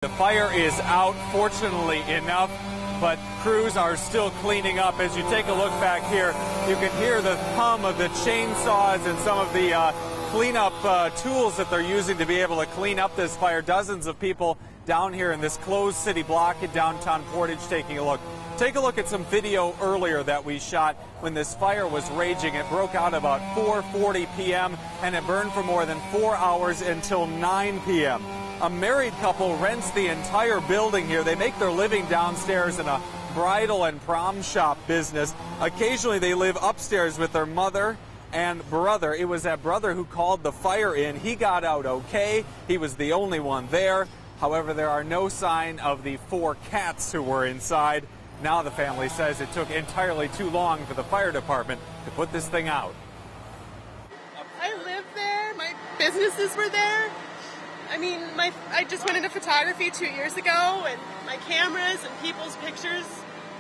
The fire is out, fortunately enough, but crews are still cleaning up. As you take a look back here, you can hear the hum of the chainsaws and some of the cleanup tools that they're using to be able to clean up this fire. Dozens of people down here in this closed city block in downtown Portage taking a look. Take a look at some video earlier that we shot when this fire was raging. It broke out about 4:40 p.m. and it burned for more than 4 hours until 9 p.m. A married couple rents the entire building here. They make their living downstairs in a bridal and prom shop business. Occasionally they live upstairs with their mother and brother. It was that brother who called the fire in. He got out okay. He was the only one there. However, there are no sign of the 4 cats who were inside. Now the family says it took entirely too long for the fire department to put this thing out. I lived there. My businesses were there. I mean, I just went into photography 2 years ago, and my cameras and people's pictures,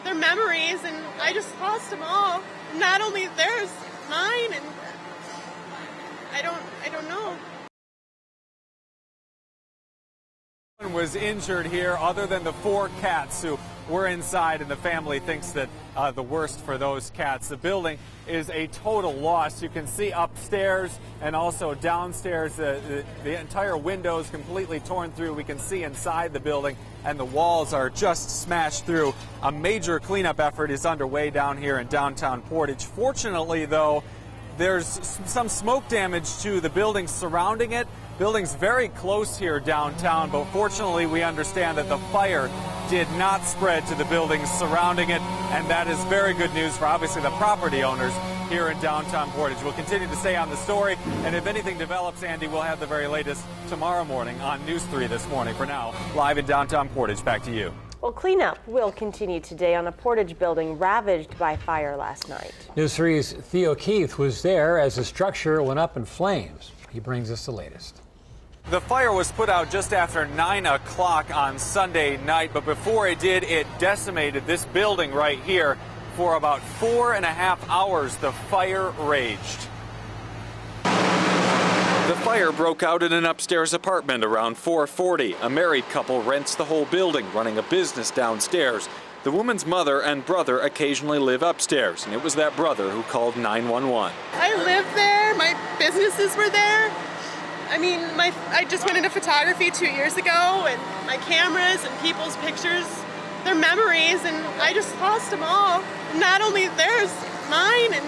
they're memories, and I just lost them all. Not only theirs, mine, and I don't know. No one was injured here other than the 4 cats who were inside, and the family thinks that the worst for those cats. The building is a total loss. You can see upstairs and also downstairs the entire windows completely torn through. We can see inside the building, and the walls are just smashed through. A major cleanup effort is underway down here in downtown Portage. Fortunately, though, there's some smoke damage to the buildings surrounding it. Building's very close here downtown, but fortunately we understand that the fire did not spread to the buildings surrounding it, and that is very good news for obviously the property owners here in downtown Portage. We'll continue to stay on the story, and if anything develops, Andy, we'll have the very latest tomorrow morning on News 3 this morning. For now, live in downtown Portage, back to you. Well, cleanup will continue today on a Portage building ravaged by fire last night. News 3's Theo Keith was there as the structure went up in flames. He brings us the latest. The fire was put out just after 9 o'clock on Sunday night, but before it did, it decimated this building right here. For about 4.5 hours, the fire raged. The fire broke out in an upstairs apartment around 4:40. A married couple rents the whole building, running a business downstairs. The woman's mother and brother occasionally live upstairs, and it was that brother who called 911. I lived there. My businesses were there. I mean, I just went into photography 2 years ago, and my cameras and people's pictures, they're memories, and I just lost them all. Not only theirs, mine, and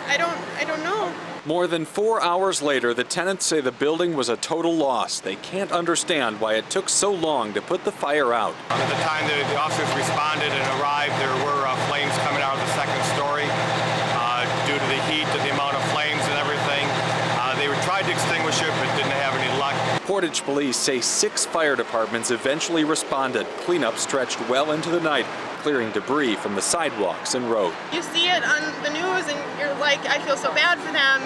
I don't know. More than 4 hours later, the tenants say the building was a total loss. They can't understand why it took so long to put the fire out. At the time the officers responded and arrived, there were flames coming out of the second story due to the heat and the amount of flames and everything. They tried to extinguish it but didn't have any luck. Portage police say 6 fire departments eventually responded. Cleanup stretched well into the night, clearing debris from the sidewalks and road. You see it on the news and you're like, I feel so bad for them,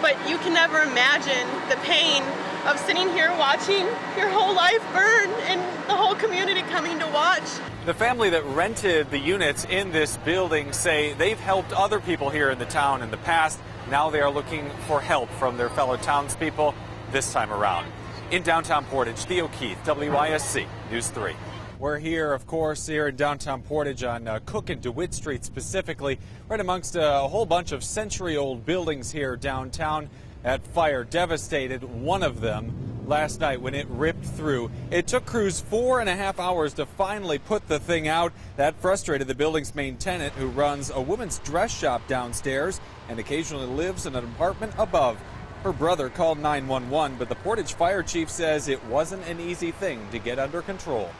but you can never imagine the pain of sitting here watching your whole life burn and the whole community coming to watch. The family that rented the units in this building say they've helped other people here in the town in the past. Now they are looking for help from their fellow townspeople this time around. In downtown Portage, Theo Keith, WISC News 3. We're here, of course, here in downtown Portage on Cook and DeWitt Street specifically, right amongst a whole bunch of century-old buildings here downtown. That fire devastated one of them last night when it ripped through. It took crews 4.5 hours to finally put the thing out. That frustrated the building's main tenant, who runs a women's dress shop downstairs and occasionally lives in an apartment above. Her brother called 911, but the Portage fire chief says it wasn't an easy thing to get under control.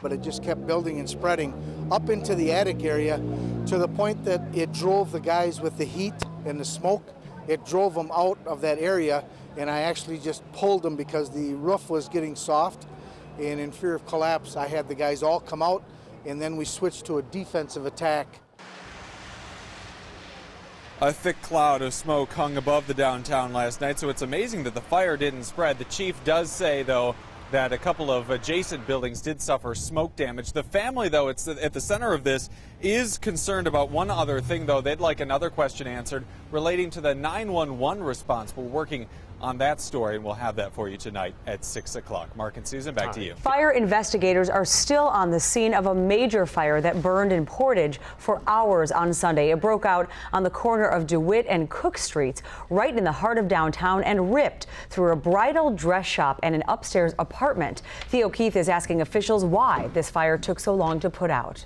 But it just kept building and spreading up into the attic area to the point that it drove the guys with the heat and the smoke. It drove them out of that area, and I actually just pulled them because the roof was getting soft, and in fear of collapse, I had the guys all come out, and then we switched to a defensive attack. A thick cloud of smoke hung above the downtown last night, so it's amazing that the fire didn't spread. The chief does say, though, that a couple of adjacent buildings did suffer smoke damage. The family, though, it's at the center of this, is concerned about one other thing, though. They'd like another question answered relating to the 911 response. We're working on that story, and we'll have that for you tonight at 6 o'clock. Mark and Susan, back to you. Fire investigators are still on the scene of a major fire that burned in Portage for hours on Sunday. It broke out on the corner of DeWitt and Cook Streets, right in the heart of downtown, and ripped through a bridal dress shop and an upstairs apartment. Theo Keith is asking officials why this fire took so long to put out.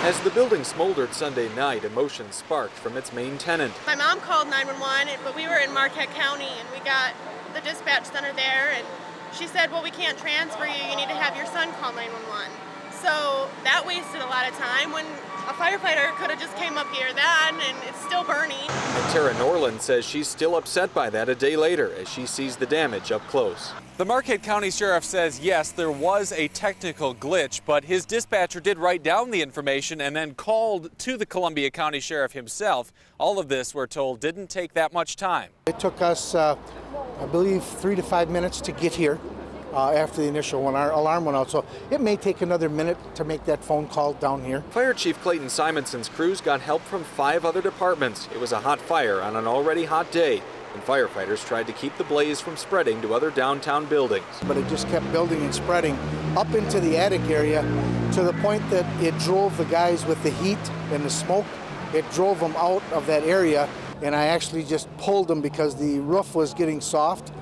As the building smoldered Sunday night, emotion sparked from its main tenant. My mom called 911, but we were in Marquette County, and we got the dispatch center there, and she said, well, we can't transfer you. You need to have your son call 911. So that wasted a lot of time when a firefighter could have just came up here then, and it's still burning. And Tara Norland says she's still upset by that a day later as she sees the damage up close. The Marquette County Sheriff says, yes, there was a technical glitch, but his dispatcher did write down the information and then called to the Columbia County Sheriff himself. All of this, we're told, didn't take that much time. It took us, I believe, 3 to 5 minutes to get here after the initial alarm went out. So it may take another minute to make that phone call down here. Fire Chief Clayton Simonson's crews got help from 5 other departments. It was a hot fire on an already hot day, and firefighters tried to keep the blaze from spreading to other downtown buildings. But it just kept building and spreading up into the attic area to the point that it drove the guys with the heat and the smoke. It drove them out of that area, and I actually just pulled them because the roof was getting soft,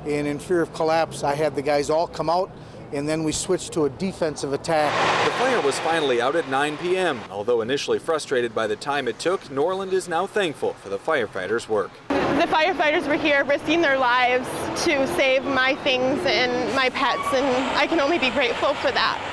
and in fear of collapse, I had the guys all come out, and then we switched to a defensive attack. The fire was finally out at 9 p.m. Although initially frustrated by the time it took, Norland is now thankful for the firefighters' work. The firefighters were here risking their lives to save my things and my pets, and I can only be grateful for that.